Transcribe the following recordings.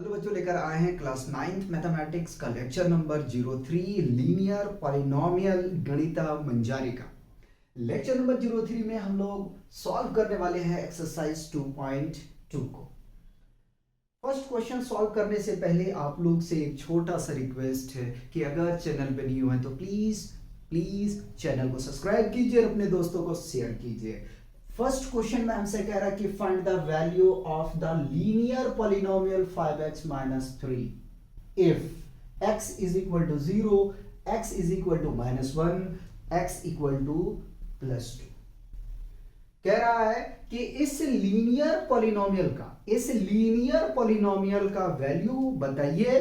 Hello बच्चों, लेकर आए हैं क्लास 9th मैथमेटिक्स का लेक्चर नंबर 03 लीनियर पॉलिनोमियल गणिता मंजारिका। लेक्चर नंबर 03 में हम लोग सॉल्व करने वाले हैं एक्सरसाइज 2.2 को। फर्स्ट क्वेश्चन सॉल्व करने से पहले आप लोग से एक छोटा सा रिक्वेस्ट है कि अगर चैनल पे न्यू है तो प्लीज प्लीज चैनल को सब्सक्राइब कीजिए और अपने दोस्तों को शेयर कीजिए। फर्स्ट क्वेश्चन में हमसे कह रहा है कि find the value of the linear polynomial 5x minus 3 if x is equal to 0, x is equal to -1, x equal to +2। कह रहा है कि इस लीनियर पॉलिनोमियल का वैल्यू बताइए।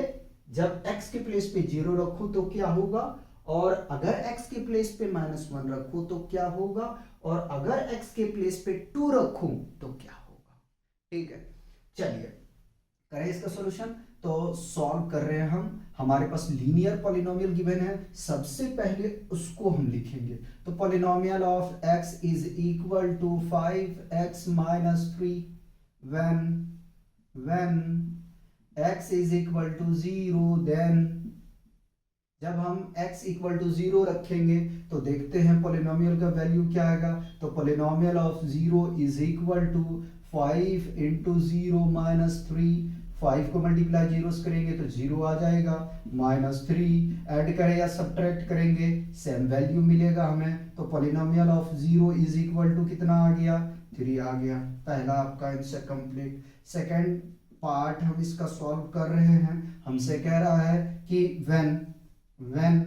जब x के प्लेस पे 0 रखूं तो क्या होगा, और अगर x के प्लेस पे -1 रखूं तो क्या होगा, और अगर x के प्लेस पे 2 रखूं तो क्या होगा। ठीक है, चलिए करें इसका सॉल्यूशन। तो सॉल्व कर रहे हैं हम। हमारे पास लीनियर पॉलिनोमियल गिवन है, सबसे पहले उसको हम लिखेंगे। तो polynomial of x is equal to 5x minus 3 when x is equal to 0, then जब हम x इक्वल टू 0 रखेंगे तो देखते हैं पॉलिनोमियल का वैल्यू क्या आएगा। तो polynomial of 0 is equal to 5 into 0 minus 3। 5 को मल्टीप्लाई 0 से करेंगे तो 0 आ जाएगा, -3 ऐड करें या सब्ट्रैक्ट करेंगे सेम वैल्यू मिलेगा हमें। तो polynomial of 0 is equal to कितना आ गया, 3 आ गया। पहला आपका आंसर कंप्लीट। सेकंड पार्ट हम इसका सॉल्व कर रहे हैं। हमसे कह रहा है कि when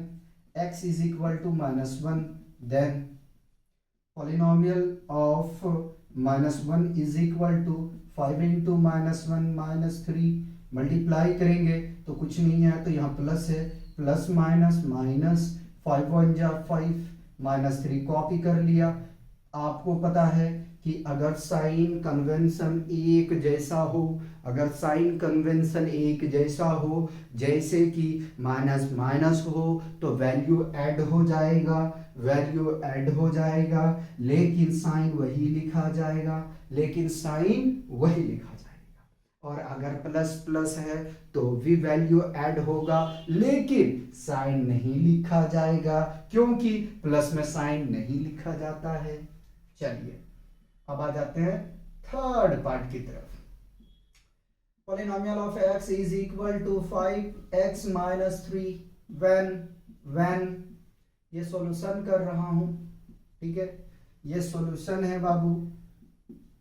x is equal to -1, then polynomial of -1 is equal to 5 into -1 -3। Multiply करेंगे तो कुछ नहीं है, तो यहाँ प्लस है, प्लस माइनस माइनस, 5 1 जा 5, -3 कॉपी कर लिया। आपको पता है कि अगर साइन कन्वेंशन एक जैसा हो, जैसे कि माइनस माइनस हो तो वैल्यू ऐड हो जाएगा, लेकिन साइन वही लिखा जाएगा। और अगर प्लस प्लस है तो भी वैल्यू ऐड होगा, लेकिन साइन नहीं लिखा जाएगा, क्योंकि प्लस में साइन नहीं लिखा जाता है। चलिए अब आ जाते हैं थर्ड पार्ट की तरफ। Polynomial of x is equal to 5x minus 3 when ये सॉल्यूशन कर रहा हूं। ठीक है, ये सॉल्यूशन है बाबू,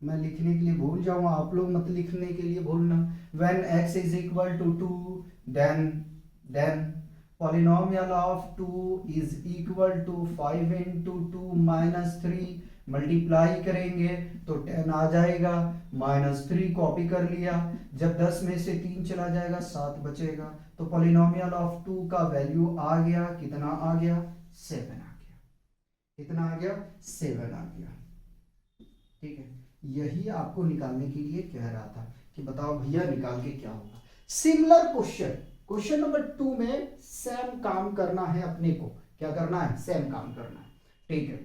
मैं लिखने के लिए भूल जाऊंगा, आप लोग मत लिखने के लिए भूलना। when x is equal to 2, then polynomial of 2 is equal to 5 into 2 minus 3। Multiply करेंगे तो 10 आ जाएगा, -3 कॉपी कर लिया। जब 10 में से 3 चला जाएगा 7 बचेगा। तो पॉलिनोमियल ऑफ 2 का वैल्यू आ गया, कितना आ गया, 7 आ गया। कितना आ गया, 7 आ गया। ठीक है, यही आपको निकालने के लिए कह रहा था कि बताओ भैया निकाल के क्या होगा। सिमिलर क्वेश्चन नंबर 2 में सेम काम करना है अपने को। क्या करना है, सेम काम करना है। ठीक है,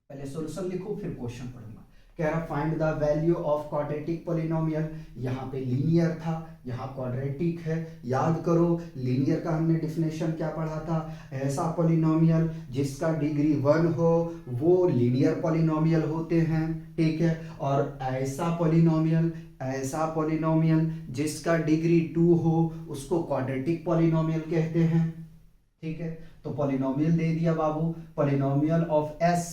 पहले सॉल्यूशन लिखो फिर क्वेश्चन पढ़ूंगा। कह रहा find the value of quadratic polynomial. यहाँ पे लीनियर था, यहाँ क्वाड्रेटिक है। याद करो लीनियर का हमने डेफिनेशन क्या पढ़ा था, ऐसा पॉलिनोमियल जिसका डिग्री 1 हो वो लीनियर पॉलिनोमियल होते हैं। ठीक है, और ऐसा पॉलिनोमियल जिसका डिग्री 2 हो उसको क्वाड्रेटिक पॉलिनोमियल कहते हैं। ठीक है, तो पॉलिनोमियल दे दिया बाबू। Polynomial of s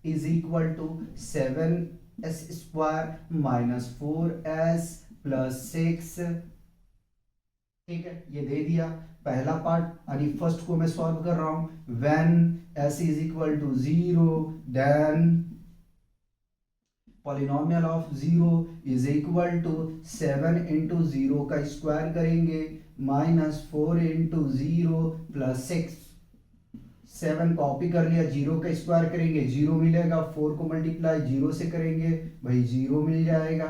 is equal to 7s square minus 4s plus 6। ठीक है, ये दे दिया पहला पार्ट। यानी फर्स्ट को मैं सॉल्व कर रहा हूं। when s is equal to 0, then polynomial of 0 is equal to 7 into 0 का स्क्वायर करेंगे -4 into 0 plus 6। 7 कॉपी कर लिया, 0 का स्क्वायर करेंगे 0 मिलेगा, 4 को मल्टीप्लाई 0 से करेंगे भाई 0 मिल जाएगा।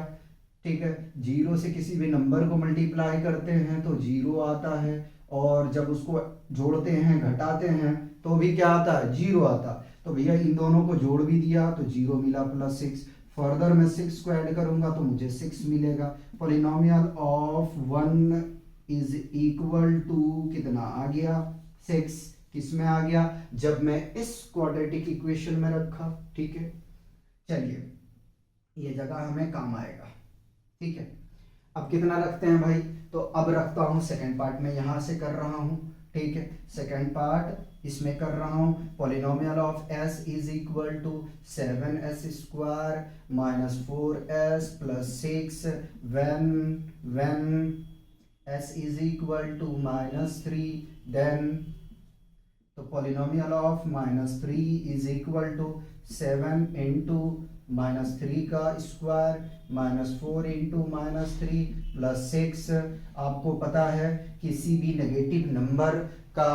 ठीक है, 0 से किसी भी नंबर को मल्टीप्लाई करते हैं तो 0 आता है, और जब उसको जोड़ते हैं घटाते हैं तो भी क्या आता है, 0 आता। तो भैया इन दोनों को जोड़ भी दिया तो 0 मिला, +6 फर्दर मैं 6 को ऐड करूंगा तो मुझे 6 मिलेगा। Polynomial of 1 is equal to कितना आ गया 6। किस में आ गया, जब मैं इस क्वाड्रेटिक इक्वेशन में रखा। ठीक है, चलिए ये जगह हमें काम आएगा। ठीक है, अब कितना रखते हैं भाई, तो अब रखता हूं सेकंड पार्ट में यहां से कर रहा हूं। ठीक है, सेकंड पार्ट इसमें कर रहा हूं। Polynomial of s is equal to 7s square minus 4s plus 6 when s is equal to -3 then, तो polynomial of -3 is equal to 7 into -3 का स्क्वायर -4 इंटू -3 प्लस 6। आपको पता है किसी भी नेगेटिव नंबर का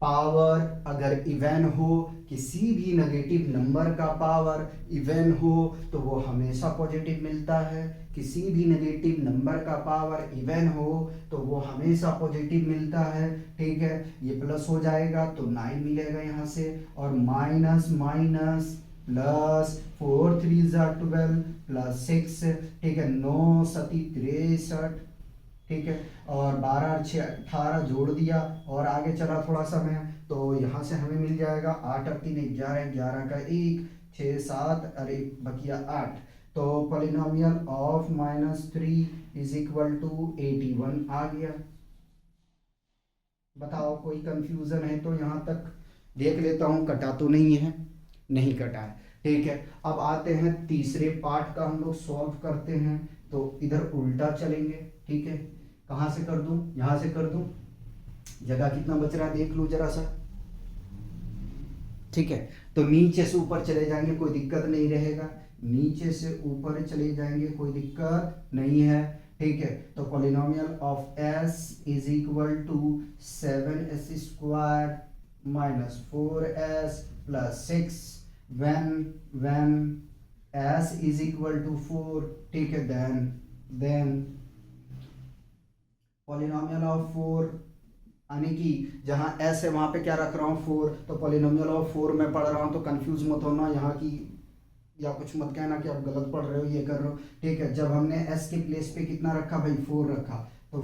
पावर अगर इवन हो, किसी भी नेगेटिव नंबर का पावर इवन हो तो वो हमेशा पॉजिटिव मिलता है। किसी भी नेगेटिव नंबर का पावर इवन हो तो वो हमेशा पॉजिटिव मिलता है। ठीक है, ये प्लस हो जाएगा तो 9 मिलेगा यहाँ से, और माइनस माइनस प्लस 4 3 12 प्लस 6। ठीक है, 9 सती 63। ठीक है, और 12 और 6 18 जोड़ दिया और आगे चला थोड़ा सा मैं, तो यहाँ से हमें मिल जाएगा 8 और 3 11, 11 का 1 6 7 अरे बकिया 8। तो polynomial of -3 is equal to 81 आ गया। बताओ कोई कंफ्यूजन है तो यहाँ तक देख लेता हूँ, कटा तो नहीं है, नहीं कटा है। ठीक है, अब आते हैं तीसरे पार्ट का, हम लोग सॉल्व करते हैं। तो इधर उल्टा चलेंगे। ठीक है, कहाँ से कर दूं, यहां से कर दूं, जगह कितना बच रहा है देख लो जरा सा। ठीक है, तो नीचे से ऊपर चले जाएंगे, कोई दिक्कत नहीं रहेगा। नीचे से ऊपर चले जाएंगे, कोई दिक्कत नहीं है। ठीक है, तो polynomial of s is equal to 7s square minus 4s plus 6 when s is equal to 4। ठीक है, देन पॉलिनोमियल ऑफ 4, यानी कि जहां s है वहां पे क्या रख रहा हूं 4, तो पॉलिनोमियल ऑफ 4 में पढ़ रहा हूं तो कंफ्यूज मत होना यहाँ की, या कुछ मत कहना कि आप गलत पढ़ रहे हो ये कर रहे हो। ठीक है, जब हमने s के प्लेस पे कितना रखा भाई 4 रखा, तो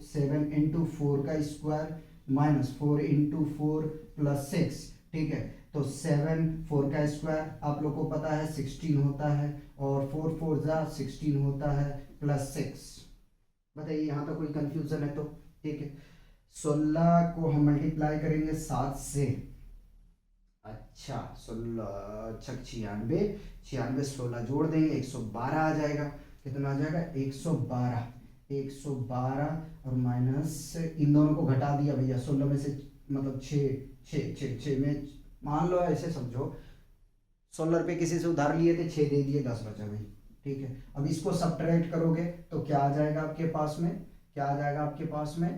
7 इंटू 4 का स्क्वायर माइनस 4 इंटू 4 प्लस 6। ठीक है, तो 7 4 का स्क्वायर आप लोग को पता है 16 होता है, और 4 4 जा 16 होता है प्लस 6। बताइए यहाँ तक कोई कंफ्यूजन है तो। ठीक है, 16 को हम मल्टीप्लाई करेंगे 7 से, अच्छा 16 96 96 16 जोड़ देंगे 112 आ जाएगा। कितना आ जाएगा 112 और माइनस इन दोनों को घटा दिया भैया, 16 में से मतलब 6 में, मान लो ऐसे समझो 16 रुपये किसी से उधार लिए थे, 6 दे दिए 10 बचा भाई। ठीक है, अब इसको सब्ट्रैक्ट करोगे तो क्या आ जाएगा आपके पास में, क्या आ जाएगा आपके पास में,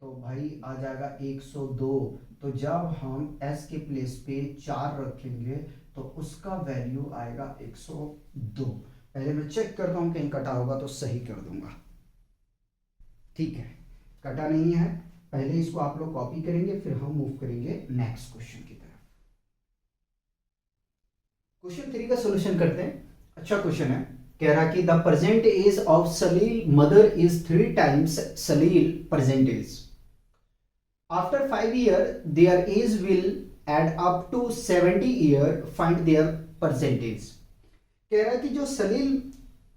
तो भाई आ जाएगा 102। तो जब हम s के प्लेस पे 4 रखेंगे तो उसका वैल्यू आएगा 102। पहले मैं चेक करता हूं कहीं कटा होगा तो सही कर दूंगा। ठीक है, कटा नहीं है, पहले इसको आप लोग कॉपी करेंगे फिर हम मूव करेंगे नेक्स्ट क्वेश्चन की तरफ। क्वेश्चन 3 का सॉल्यूशन करते हैं। अच्छा क्वेश्चन है, कह रहा कि the present age of Salil mother is 3 times Salil present age. After 5 year their age will add up to 70 year, find their present age. कह रहा कि जो सलील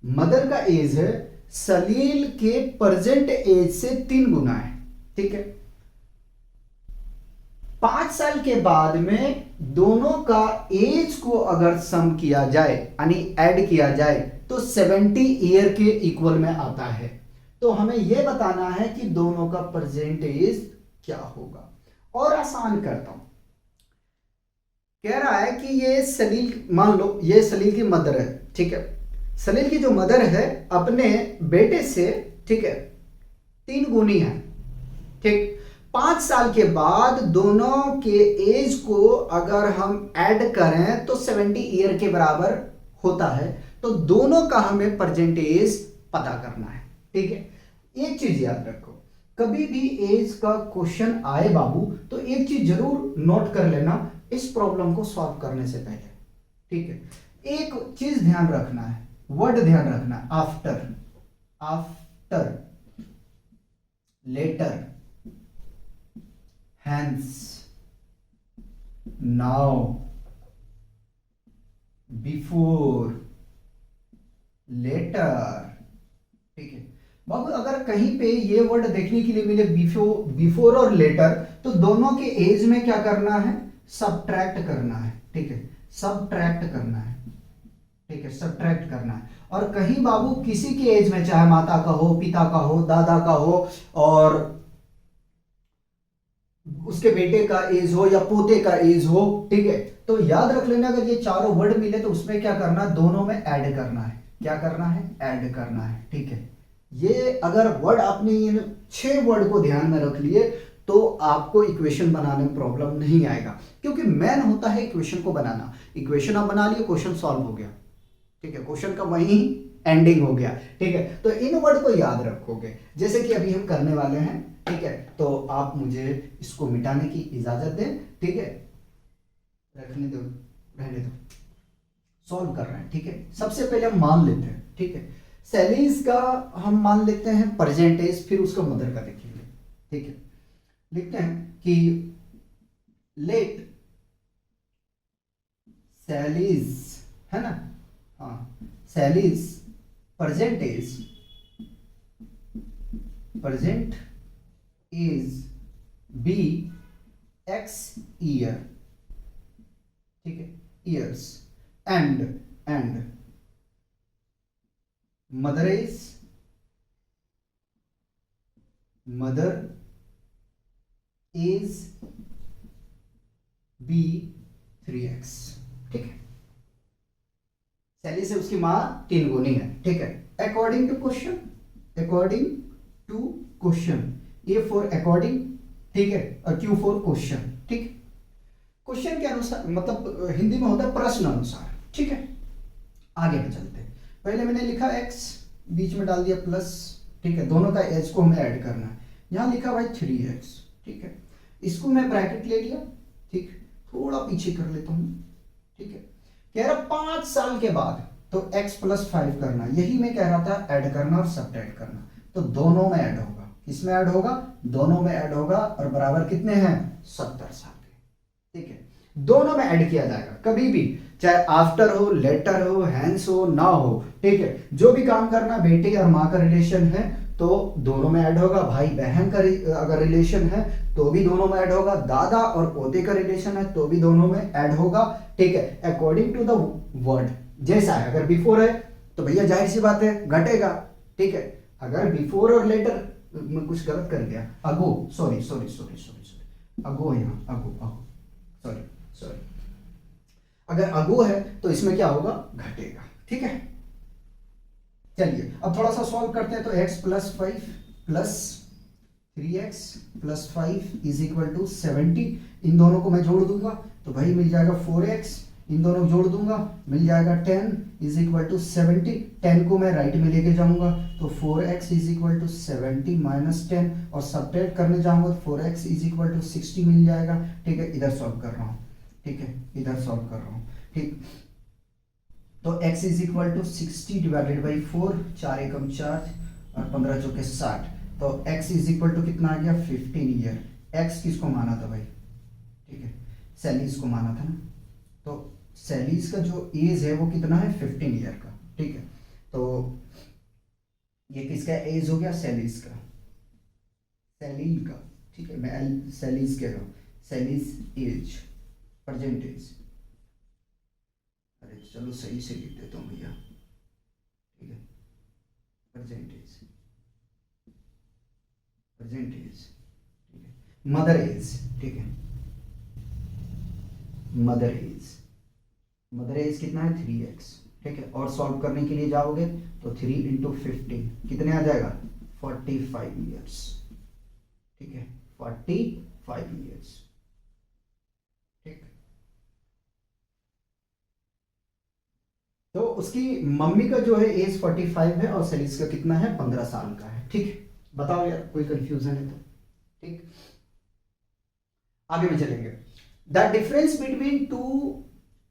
मदर का एज है सलील के प्रेजेंट एज से 3 गुना है। ठीक है, 5 साल के बाद में दोनों का एज को अगर सम किया जाए यानी ऐड किया जाए तो 70 ईयर के इक्वल में आता है। तो हमें यह बताना है कि दोनों का प्रेजेंट एज क्या होगा। और आसान करता हूं, कह रहा है कि ये सलील, मान लो ये सलील की मदर है। ठीक है, सलील की जो मदर है अपने बेटे से, ठीक है, 3 गुनी है। ठीक, 5 साल के बाद दोनों के एज को अगर हम ऐड करें तो 70 ईयर के बराबर होता है। तो दोनों का हमें प्रेजेंट एज पता करना है। ठीक है, एक चीज याद रखो, कभी भी एज का क्वेश्चन आए बाबू तो एक चीज जरूर नोट कर लेना इस प्रॉब्लम को सॉल्व करने से पहले। ठीक है, एक चीज ध्यान रखना है, वर्ड ध्यान रखना है, after, after, later, hence, now, before, later. ठीक है बाबू, अगर कहीं पे ये वर्ड देखने के लिए मिले बिफोर, बिफोर और लेटर, तो दोनों के एज में क्या करना है, सबट्रैक्ट करना है। ठीक है, सबट्रैक्ट करना है। ठीक है, सबट्रैक्ट करना है। और कहीं बाबू किसी के एज में, चाहे माता का हो, पिता का हो, दादा का हो, और उसके बेटे का एज हो या पोते का एज हो, ठीक है, तो याद रख लेना अगर ये चारों वर्ड मिले तो उसमें क्या करना है, दोनों में ऐड करना है। क्या करना है, ऐड करना है। ठीक है, ये अगर वर्ड आपने इन 6 वर्ड को ध्यान में रख लिए तो आपको इक्वेशन बनाने में प्रॉब्लम नहीं आएगा, क्योंकि मेन होता है इक्वेशन को बनाना। इक्वेशन आप बना लिए, क्वेश्चन सॉल्व हो गया। ठीक है, क्वेश्चन का वही एंडिंग हो गया। ठीक है, तो इन वर्ड को याद रखोगे, जैसे कि अभी हम करने वाले हैं। ठीक है, तो आप मुझे इसको मिटाने की इजाजत दें। ठीक है, रखने दो, रहने दो, सॉल्व कर रहे हैं। ठीक है, सबसे पहले हम मान लेते हैं। ठीक है, सैलीज का हम मान लेते हैं परसेंटेज, फिर उसका मदर का देखेंगे। ठीक है, लिखते हैं कि लेट सैलीज, है ना, हाँ, सैलीज percentage, present is b x year। ठीक है, years, and mother is, mother is b 3x। ठीक है, सैली से उसकी मां 3 गुनी है। ठीक है, according to question, according to question, A for according, ठीक है, और क्यू फॉर क्वेश्चन। ठीक है, क्वेश्चन के अनुसार, मतलब हिंदी में होता है प्रश्न अनुसार। ठीक है, आगे में चलते हैं। पहले मैंने लिखा x, बीच में डाल दिया प्लस। ठीक है, दोनों का एज को हमें ऐड करना है। यहां लिखा भाई 3x। ठीक है, इसको मैं ब्रैकेट ले लिया। ठीक, थोड़ा पीछे कर लेता हूं। ठीक है, कह रहा 5 साल के बाद तो x प्लस 5 करना, यही मैं कह रहा था, ऐड करना और सब्ट्रैक्ट करना। तो दोनों में ऐड होगा, किसमें ऐड होगा, दोनों में ऐड होगा, और बराबर कितने हैं, 70 साल के। ठीक है, दोनों में ऐड किया जाएगा कभी भी, चाहे आफ्टर हो, लेटर हो, हैंस हो, ना हो। ठीक है, जो भी काम करना, बेटे और माँ का रिलेशन है तो दोनों में ऐड होगा, भाई बहन का अगर रिलेशन है तो भी दोनों में ऐड होगा, दादा और पोते का रिलेशन है तो भी दोनों में ऐड होगा। ठीक है, अकॉर्डिंग टू द वर्ड जैसा है। अगर बिफोर है तो भैया जाहिर सी बात है घटेगा। ठीक है, अगर बिफोर और लेटर में कुछ गलत कर गया, अगो, sorry sorry sorry sorry sorry, अगो है यहाँ, अगो अगो, सॉरी सॉरी, अगर अगो है तो इसमें क्या होगा, घटेगा। ठीक है, चलिए अब थोड़ा सा सॉल्व करते हैं। तो x plus 5 plus 3x plus 5 is equal to 70। इन दोनों को मैं जोड़ दूंगा तो भाई मिल जाएगा 4x, इन दोनों को जोड़ दूंगा मिल जाएगा 10 इज इक्वल टू 70। 10 को मैं राइट में लेके जाऊंगा तो 4x is equal to 70 minus 10, और सब्ट्रैक्ट करने जाऊंगा तो 4x इज इक्वल टू 60 मिल जाएगा। ठीक है, इधर सॉल्व कर रहा हूँ। ठीक है, इधर सॉल्व कर रहा हूँ। ठीक, तो x is equal to 60 divided by 4, 4 एकम 4 और 15 चौके 60, तो x इज इक्वल टू कितना आ गया, 15 ईयर। x किसको माना था भाई, ठीक है, सैलीज को माना था ना, तो सैलीज का जो एज है वो कितना है, 15 ईयर का। ठीक है, तो ये किसका एज हो गया, सैलीज का, सैलील का। ठीक है, मैं सैलीज कह रहा हूँ, सैलीज एज, प्रेजेंट एज, अरे चलो सही से लिख देता हूँ भैया। ठीक है, परसेंटेज, परसेंटेज। ठीक है, मदर एज। ठीक है, मदर एज, मदर एज कितना है, 3x। ठीक है, और सॉल्व करने के लिए जाओगे तो 3 इंटू 15 कितने आ जाएगा, 45 ईयर्स। ठीक है, 45 ईयर्स। ठीक, तो उसकी मम्मी का जो है एज 45 है और सैलीज का कितना है, 15 साल का है। ठीक है, बताओ यार कोई कंफ्यूजन है तो। ठीक, आगे में चलेंगे। The difference between two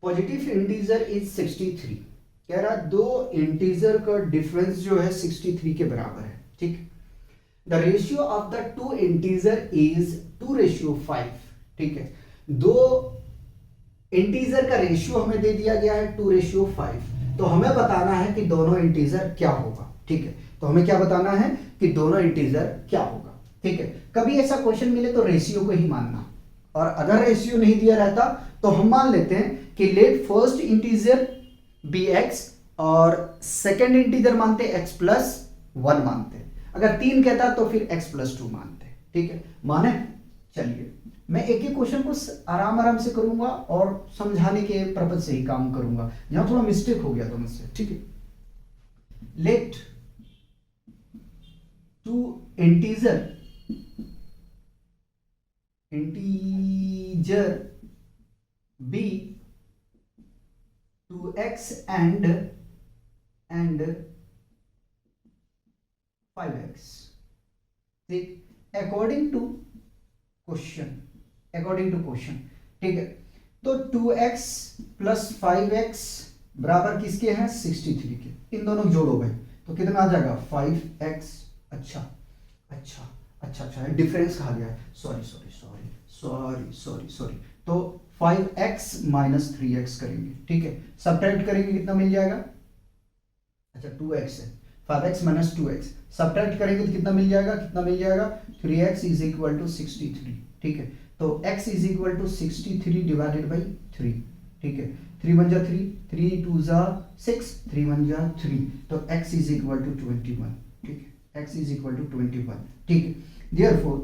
positive integer is 63, कह रहा दो इंटीजर का डिफरेंस जो है 63 के बराबर है, ठीक। The ratio of the two integer is 2:5, ठीक है। दो इंटीजर का रेशियो हमें दे दिया गया है 2:5, तो हमें बताना है कि दोनों इंटीजर क्या होगा, ठीक है। तो हमें क्या बताना है कि दोनों इंटीजर क्या होगा, ठीक है। कभी ऐसा क्वेश्चन मिले तो रेशियो को ही मानना, और अगर रेशियो नहीं दिया रहता तो हम मान लेते हैं कि let first integer be x और सेकेंड इंटीजर मानते x+1 मानते। अगर 3 कहता तो फिर x+2 मानते, ठीक है। माने, चलिए मैं एक ही क्वेश्चन को आराम आराम से करूंगा और समझाने के पर्पज से ही काम करूंगा, यहां थोड़ा मिस्टेक हो गया था मुझसे, ठीक है। Let two integer b 2x and 5x, ठीक, अकॉर्डिंग टू क्वेश्चन, ठीक है। तो 2x + 5x बराबर किसके हैं, 63 के। इन दोनों को जोड़ो भाई तो कितना आ जाएगा, 5x। अच्छा, डिफरेंस कहा गया है, सॉरी। तो 5x - 3x करेंगे, ठीक है। सब्ट्रैक्ट करेंगे कितना मिल जाएगा, अच्छा 2x है, 5x - 2x सब्ट्रैक्ट करेंगे तो कितना मिल जाएगा, 3x = 63, ठीक है। तो x = 63 / 3, ठीक है। 3 × 3, 3 × 2 = 6, 3 × 1 = 3, तो x = 21, ठीक है। x = 21, ठीक है। therefore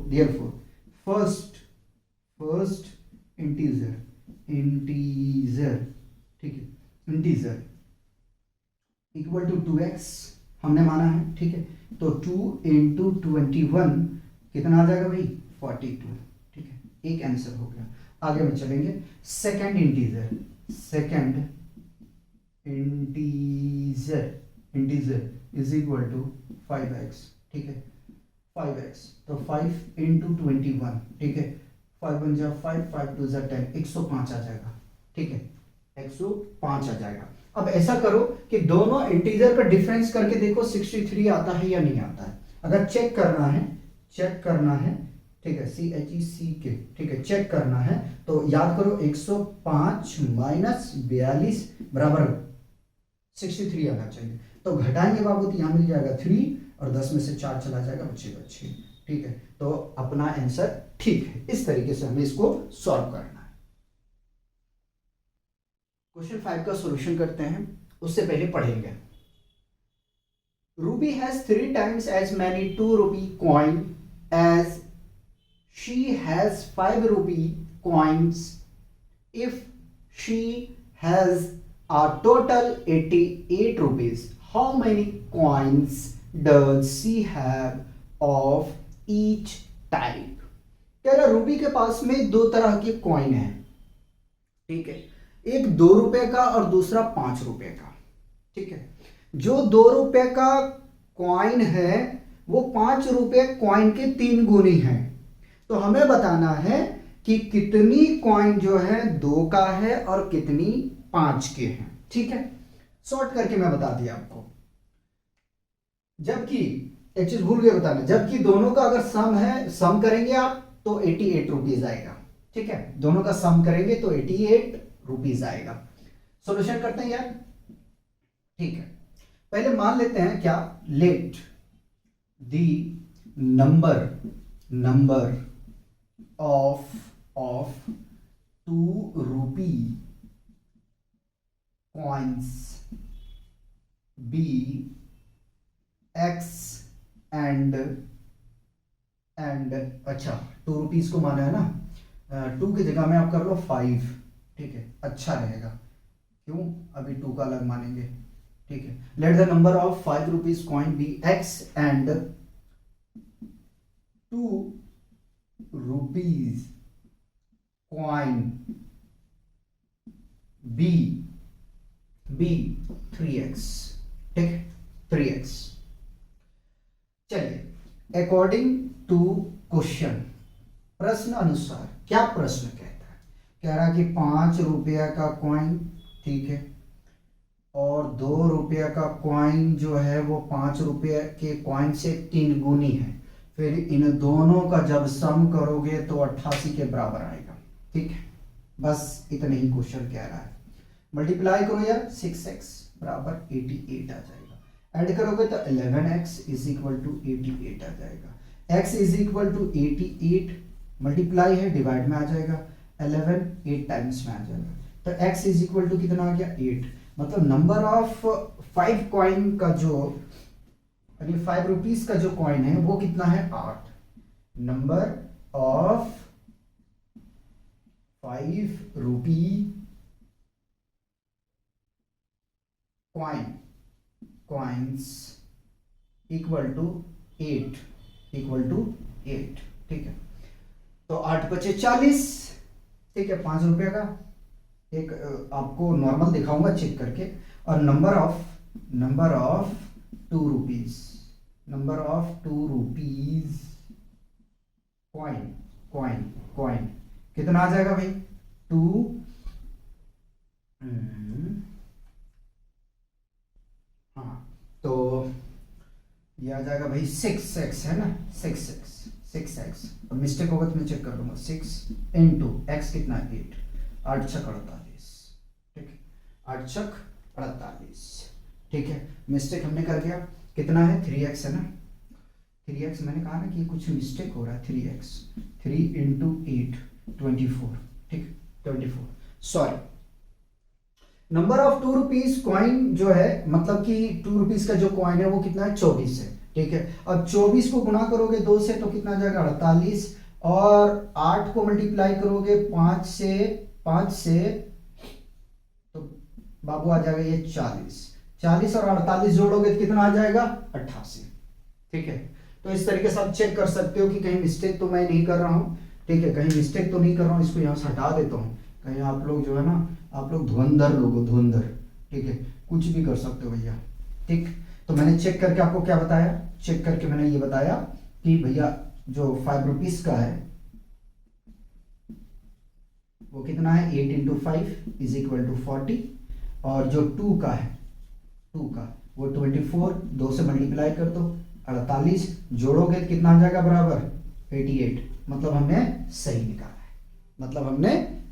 फर्स्ट इंटीजर, ठीक है, इंटीजर = 2x हमने माना है, ठीक है। तो 2 × 21 कितना आ जाएगा भाई, 42, ठीक है। एक आंसर हो गया। आगे में चलेंगे, सेकंड इंटीजर = 5x, ठीक है। 5x तो 5 × 21, ठीक है। 5 × 1 = 5, 5 × 2 = 10, 105 आ जाएगा, ठीक है। 105 आ जाएगा। अब ऐसा करो कि दोनों इंटीजर का डिफरेंस करके देखो 63 आता है या नहीं आता है। अगर चेक करना है, ठीक है, CHECK, ठीक है, चेक करना है तो याद करो 105 - 42 बराबर 63 आना चाहिए। तो घटाएंगे बाबू तो यहां मिल जाएगा 3 और 10 में से 4 चला जाएगा, बचेगा 6, ठीक है। तो अपना आंसर ठीक है। इस तरीके से हमें इसको सॉल्व करना है। क्वेश्चन 5 का सॉल्यूशन करते हैं, उससे पहले पढ़ेंगे। Ruby has 3 times as many 2 rupee coin as she has 5 rupee coins. If she has a total 88 rupees, how many coins does she have of each type? कह रहा रूबी के पास में दो तरह के कॉइन है, ठीक है। एक 2 रुपए का और दूसरा 5 रुपए का, ठीक है। जो 2 रुपए का कॉइन है वो 5 रुपए कॉइन के 3 गुनी है। तो हमें बताना है कि कितनी कॉइन जो है 2 का है और कितनी 5 के हैं, ठीक है। शॉर्ट करके मैं बता दिया आपको। जबकि एक चीज भूल गए बताना, जबकि दोनों का अगर सम है, सम करेंगे आप तो 88 रुपीज आएगा, ठीक है। दोनों का सम करेंगे तो 88 रुपीज आएगा। सॉल्यूशन करते हैं यार, ठीक है। पहले मान लेते हैं क्या, let the number of 2 rupee coins be x and अच्छा 2 रुपीज को माना है ना, 2 की जगह में आप कर लो 5, ठीक है, अच्छा रहेगा। क्यों, अभी 2 का अलग मानेंगे, ठीक है। Let the number of 5 rupees coin be x and 2 rupees coin be 3x, ठीक है, 3x। चलिए, अकॉर्डिंग टू क्वेश्चन, प्रश्न अनुसार क्या प्रश्न कहता है, कह रहा कि 5 रुपया का कॉइन, ठीक है, और 2 रुपया का कॉइन जो है वो 5 रुपये के कॉइन से 3 गुनी है। फिर इन दोनों का जब सम करोगे तो 88 के बराबर आएगा। ठीक है, बस इतना ही क्वेश्चन कह रहा है। मल्टीप्लाई करो यार, 6x बराबर 88 आ जाएगा। ऐड करोगे तो 11x इज इक्वल टू 88 आ जाएगा। x is equal to 88, multiply है डिवाइड में आ जाएगा, 11 8 टाइम्स में आ जाएगा। तो x इज इक्वल टू कितना आ गया 8। मतलब नंबर ऑफ 5 कॉइन का जो, यानी 5 रुपीज का जो कॉइन है वो कितना है 8। Number of 5 rupee coins equal to 8, ठीक है। तो 8 बचे 40, ठीक है, 5 रुपये का एक आपको नॉर्मल दिखाऊंगा चेक करके। और नंबर ऑफ 2 रुपीज, कॉइन कितना आ जाएगा भाई 2, हाँ तो ये आ जाएगा भाई 6x है ना, 6x। अब मिस्टेक होगा तो मैं चेक कर लूंगा। 6 इंटू x कितना 8, 8 छक 48, ठीक है, 8 छक 48, ठीक है। मिस्टेक हमने कर दिया, कितना है 3x है ना, 3x मैंने कहा ना कि कुछ मिस्टेक हो रहा है। 3x 3 इंटू 8 24, ठीक, 24, sorry. Number of 2 rupees coin जो है, मतलब कि 2 रुपीज का जो कॉइन है वो कितना है 24 है, ठीक है। अब 24 को गुणा करोगे 2 से तो कितना आ जाएगा 48, और 8 को मल्टीप्लाई करोगे 5 से तो बाबू आ जाएगा ये 40 और 48 जोड़ोगे तो कितना आ जाएगा 88, ठीक है। तो इस तरीके से आप चेक कर सकते हो कि कहीं मिस्टेक तो मैं नहीं कर रहा हूं, ठीक है, कहीं मिस्टेक तो नहीं कर रहा हूं। इसको यहां से हटा देता हूं, कहीं आप लोग जो है ना, आप लोग धुरंधर, ठीक है, कुछ भी कर सकते हो भैया, ठीक। तो मैंने चेक करके आपको क्या बताया, चेक करके मैंने ये बताया कि भैया जो 5 रुपीज का है वो कितना है 8 इंटू 5 इज इक्वल टू 40, और जो 2 का है, 2 का वो 24, 2 से मल्टीप्लाई कर दो, 48 जोड़ोगे तो कितना आ जाएगा बराबर 88। मतलब हमने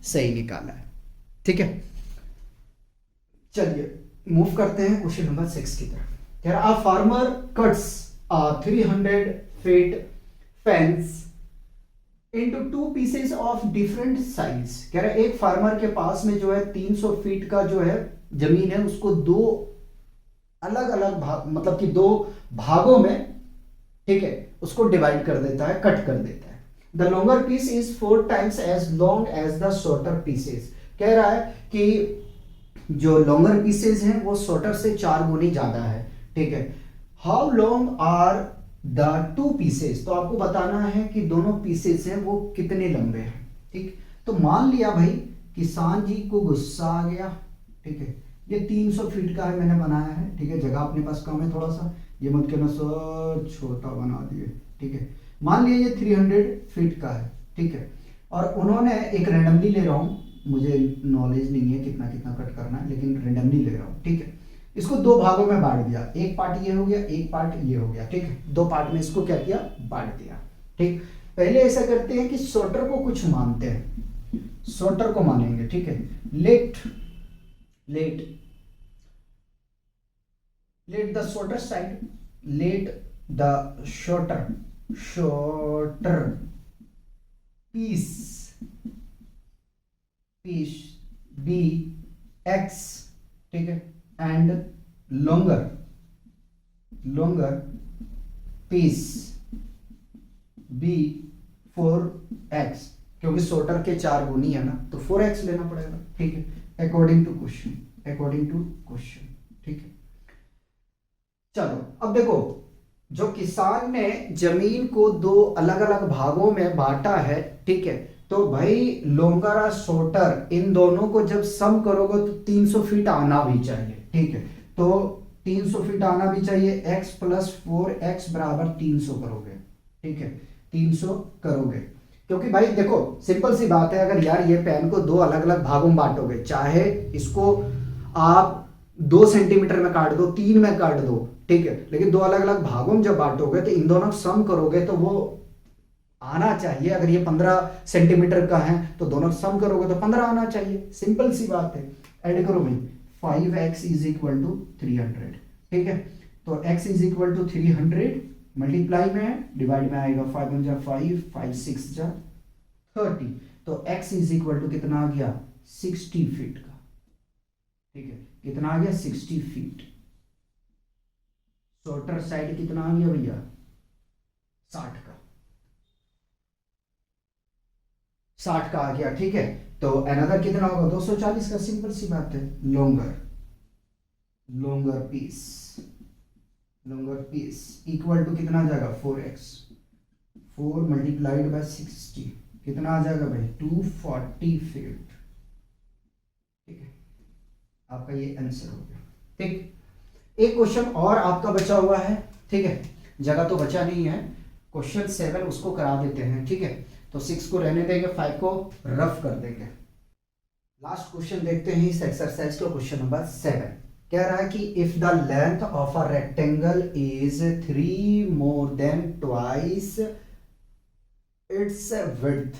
सही निकाला है, ठीक है। चलिए मूव करते हैं क्वेश्चन नंबर 6 की तरफ। कह रहा a farmer cuts a 300 feet fence into 2 pieces of different size. कह रहा एक फार्मर के पास में जो है 300 फीट का जो है जमीन है, उसको 2 अलग अलग भाग, मतलब कि 2 भागों में, ठीक है, उसको डिवाइड कर देता है, कट कर देता है। The longer piece is 4 times as long as the shorter pieces. कह रहा है कि जो लॉन्गर पीसेस हैं वो शॉर्टर से 4 गुनी ज्यादा है, ठीक है। How long are the 2 pieces, तो आपको बताना है कि दोनों पीसेस हैं वो कितने लंबे हैं, ठीक। तो मान लिया भाई किसान जी को गुस्सा आ गया, ठीक है, ये 300 फीट का है मैंने बनाया है, ठीक है, जगह अपने पास कम है थोड़ा सा, ये मत कहना सर छोटा बना दिए, ठीक है। मान लिया ये 300 फीट का है, ठीक है, और उन्होंने एक रैंडमली ले रहा हूं, मुझे नॉलेज नहीं है कितना कितना कट करना है, लेकिन रैंडमली ले रहा हूं, ठीक है। इसको 2 भागों में बांट दिया, एक पार्ट ये हो गया, एक पार्ट ये हो गया, ठीक है। 2 पार्ट में इसको क्या किया, बांट दिया, ठीक। पहले ऐसा करते हैं कि शॉर्टर को कुछ मानते हैं, शॉर्टर को मानेंगे, ठीक है। Let the shorter side, let the shorter piece be x, ठीक है, and longer piece B 4x, क्योंकि शॉर्टर के 4 गुनी है ना, तो 4x लेना पड़ेगा, ठीक है, अकॉर्डिंग टू क्वेश्चन, ठीक है। चलो अब देखो, जो किसान ने जमीन को 2 अलग अलग भागों में बांटा है, ठीक है, तो भाई लॉन्गर और शॉर्टर इन दोनों को जब सम करोगे तो 300 फीट आना भी चाहिए, ठीक है। तो 300 फीट आना भी चाहिए, x प्लस 4x बराबर 300 करोगे, ठीक है, 300 करोगे। क्योंकि भाई देखो सिंपल सी बात है, अगर यार ये पेन को दो अलग अलग भागों में बांटोगे, चाहे इसको आप 2 सेंटीमीटर में काट दो, 3 में काट दो, ठीक है, लेकिन दो अलग अलग भागों में जब बांटोगे तो इन दोनों को सम करोगे तो वो आना चाहिए। अगर ये 15 सेंटीमीटर का है तो दोनों सम करोगे तो 15 आना चाहिए, सिंपल सी बात है। ऐड करो भाई, 5x इज इक्वल टू 300, ठीक है। तो x is equal to 300, multiply में है, डिवाइड में आएगा 5 1 जा 5, 5 6 जा 30, तो x इज इक्वल टू कितना आ गया 60 फीट का, ठीक है। कितना आ गया 60 फीट। शॉर्टर साइड कितना आ गया भैया 60 का, 60 का आ गया, ठीक है। तो अनदर कितना होगा 240 का, सिंपल सी बात है। Longer longer piece, longer piece equal to कितना आ जाएगा 4x, 4 मल्टीप्लाइड बाय 60, कितना आ जाएगा भाई 240 फीट, ठीक है। आपका ये आंसर हो गया, ठीक। एक क्वेश्चन और आपका बचा हुआ है, ठीक है, जगह तो बचा नहीं है। क्वेश्चन 7 उसको करा देते हैं, ठीक है। तो 6 को रहने देंगे, 5 को रफ कर देंगे। लास्ट क्वेश्चन देखते हैं इस एक्सरसाइज को, क्वेश्चन नंबर 7 कह रहा है कि if the length of a rectangle is 3 more than twice its width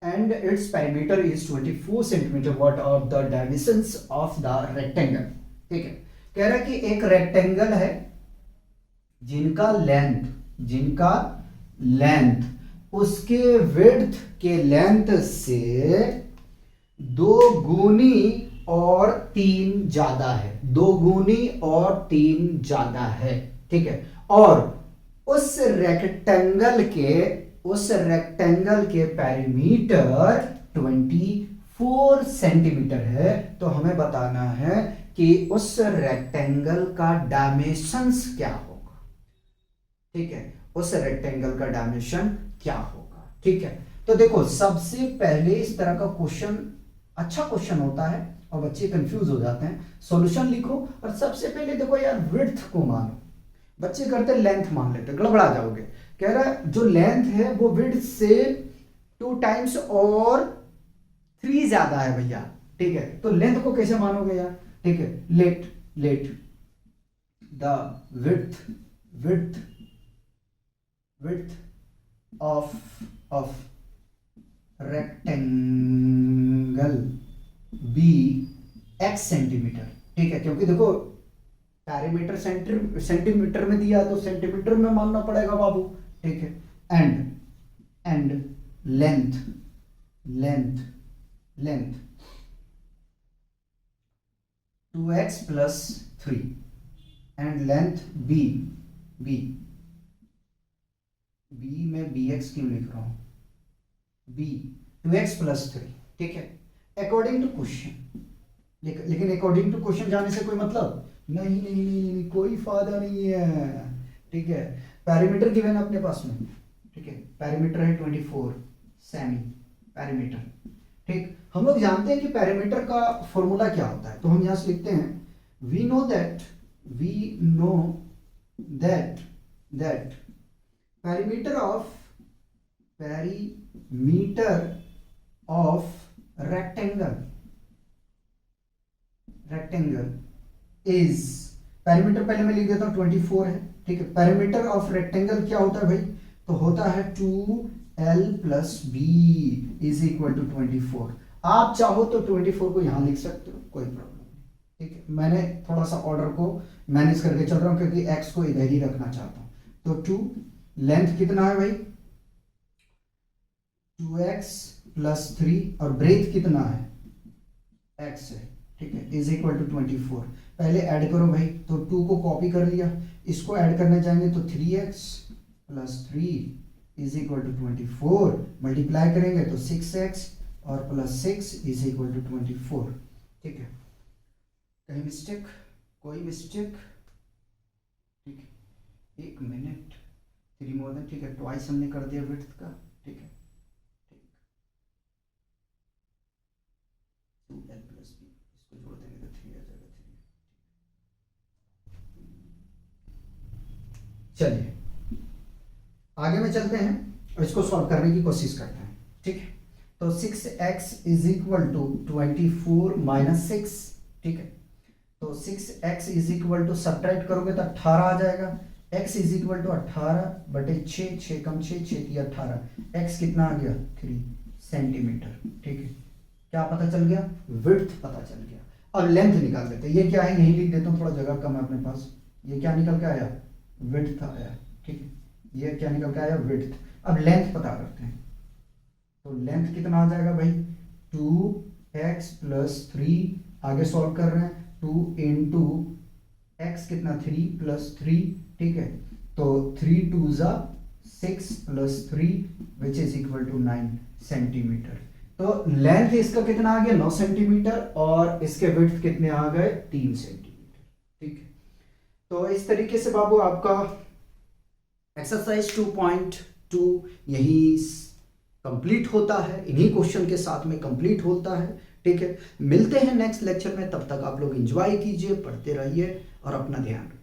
and its perimeter is 24 centimeter, what are the dimensions of the rectangle, ठीक है। कह रहा है कि एक रेक्टेंगल है जिनका लेंथ उसके विड्थ के लेंथ से 2 गुनी और 3 ज्यादा है, 2 गुनी और 3 ज्यादा है, ठीक है। और उस रेक्टेंगल के पेरीमीटर 24 सेंटीमीटर है। तो हमें बताना है कि उस रेक्टेंगल का डायमेंशंस क्या होगा, ठीक है, उस रेक्टेंगल का डायमेंशन क्या होगा, ठीक है। तो देखो सबसे पहले इस तरह का क्वेश्चन अच्छा क्वेश्चन होता है और बच्चे कंफ्यूज हो जाते हैं। सॉल्यूशन लिखो और सबसे पहले देखो यार विड्थ को मानो, बच्चे करते लेंथ मान लेते, गड़बड़ा जाओगे। कह रहा है जो लेंथ है वो विड्थ से 2 टाइम्स और 3 ज्यादा है भैया, ठीक है। तो लेंथ को कैसे मानोगे यार, ठीक है। Let the width of rectangle be x centimetre, ठीक है, क्योंकि देखो पैरीमीटर सेंटीमीटर में दिया तो सेंटीमीटर में मानना पड़ेगा बाबू, ठीक है। And length 2x plus 3 and length b में bx क्यों लिख रहा हूं, b 2x प्लस 3, ठीक है, अकॉर्डिंग टू क्वेश्चन। लेकिन अकॉर्डिंग टू क्वेश्चन जाने से कोई मतलब नहीं, कोई फायदा नहीं है, ठीक है। पैरीमीटर गिवन अपने पास में, ठीक है, पैरीमीटर है 24 सेमी पैरीमीटर, ठीक। हम लोग जानते हैं कि पैरीमीटर का फॉर्मूला क्या होता है, तो हम यहां से लिखते हैं we know that perimeter of rectangle is, perimeter पहले मैं लिख देता हूं 24 है, ठीक है। पैरीमीटर ऑफ रेक्टेंगल क्या होता है भाई, तो होता है 2l plus b is equal to 24। आप चाहो तो 24 को यहां लिख सकते हो, कोई प्रॉब्लम नहीं, ठीक है। मैंने थोड़ा सा ऑर्डर को मैनेज करके चल रहा हूं क्योंकि x को इधर ही रखना चाहता हूं। तो 2 लेंथ कितना है भाई 2x प्लस 3 और ब्रेथ कितना है x है, ठीक है, इज इक्वल टू 24। पहले ऐड करो भाई, तो 2 को कॉपी कर लिया, इसको ऐड करने जाएंगे तो 3x plus 3 is equal to 24, multiply करेंगे तो 6x और प्लस 6 इज इक्वल टू 24, ठीक है। कहीं मिस्टेक, कोई मिस्टेक, ठीक है, 1 मिनट, 3 मोर देन, ठीक है, ट्वाइस हमने कर दिया विड्थ का, ठीक है, ठीक 2l प्लस बी, इसको जोड़ देंगे तो 3 आ जाएगा 3। चलिए आगे में चलते हैं। इसको सॉल्व करने की कोशिश करते हैं, ठीक है। तो 6x is equal to 24 minus 6, ठीक है। तो 6x is equal to subtract करोगे तो 18 आ जाएगा। x इज इक्वल टू 18 बटे 6, 6 कम 6, 6 की 18, x कितना आ गया 3 सेंटीमीटर, ठीक है। क्या पता चल गया, विड्थ पता चल गया। अब लेंथ निकाल लेते हैं, ये क्या है यही लिख देता हूँ, थोड़ा जगह कम है अपने पास। ये क्या निकल के आया, विड्थ आया, ठीक है। ये क्या निकल के आया, विड्थ। अब लेंथ पता करते हैं, तो लेंथ कितना आ जाएगा भाई 2x प्लस 3, आगे सॉल्व कर रहे हैं 2 इंटू एक्स कितना 3 प्लस 3, ठीक है। तो 3 2 ज़ा 6 plus 3 which is equal to 9 centimetre. तो लेंथ इसका कितना आ गया 9 सेंटीमीटर और इसके विड्थ कितने आ गए 3 सेंटीमीटर, ठीक है। तो इस तरीके से बाबू आपका एक्सरसाइज 2.2 यही कंप्लीट होता है, इन्हीं क्वेश्चन के साथ में कंप्लीट होता है, ठीक है। मिलते हैं नेक्स्ट लेक्चर में, तब तक आप लोग एंजॉय कीजिए, पढ़ते रहिए और अपना ध्यान रखिए।